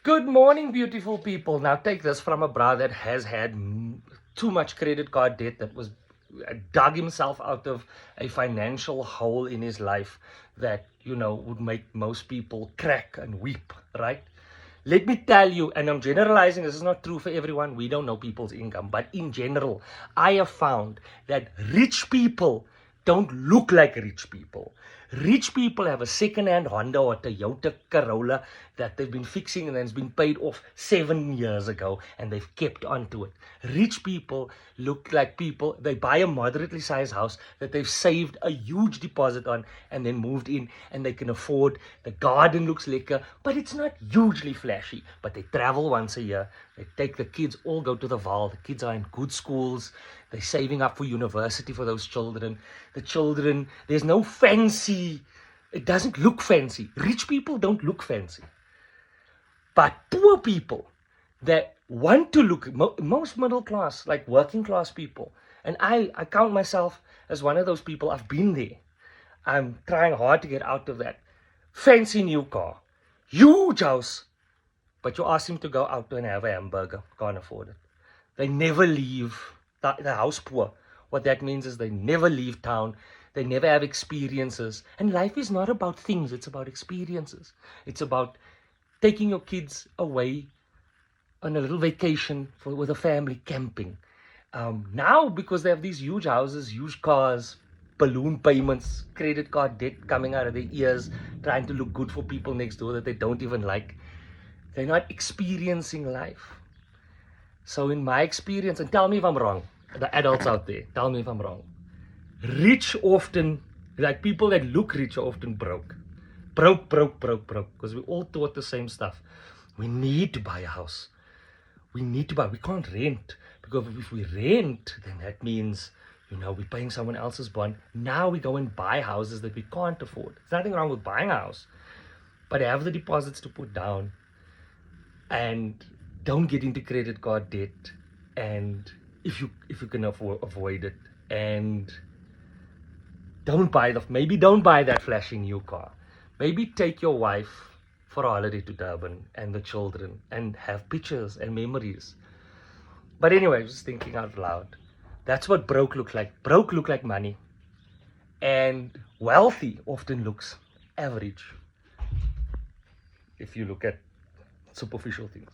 Good morning, beautiful people. Now, take this from a brother that has had too much credit card debt, that was dug himself out of a financial hole in his life that, would make most people crack and weep, right? Let me tell you, and I'm generalizing, this is not true for everyone. We don't know people's income, but in general, I have found that rich people don't look like rich people. Rich people have a second-hand Honda or Toyota Corolla that they've been fixing and then it's been paid off 7 years ago and they've kept on to it. Rich people look like people, they buy a moderately sized house that they've saved a huge deposit on and then moved in, and they can afford, the garden looks lekker, but it's not hugely flashy. But they travel once a year, they take the kids, all go to the Val, the kids are in good schools, they're saving up for university for those children. The children, there's no fancy, it doesn't look fancy. Rich people don't look fancy. But poor people that want to look, most middle class, like working class people, and I count myself as one of those people. I've been there. I'm trying hard to get out of that. Fancy new car, huge house, but you ask him to go out and have a hamburger, can't afford it. They never leave the house poor. What that means is they never leave town. They never have experiences. And life is not about things, it's about experiences. It's about taking your kids away on a little vacation with a family, camping. Now, because they have these huge houses, huge cars, balloon payments, credit card debt coming out of their ears, trying to look good for people next door that they don't even like, they're not experiencing life. So in my experience, and tell me if I'm wrong, the adults out there, tell me if I'm wrong. Rich often, like people that look rich are often broke. Broke, because we all taught the same stuff. We need to buy a house. We can't rent. Because if we rent, then that means, we're paying someone else's bond. Now we go and buy houses that we can't afford. There's nothing wrong with buying a house, but have the deposits to put down and don't get into credit card debt. And if you can avoid it, and don't buy that flashy new car. Maybe take your wife for a holiday to Durban and the children and have pictures and memories. But anyway, just thinking out loud. That's what broke look like. Broke look like money. And wealthy often looks average if you look at superficial things.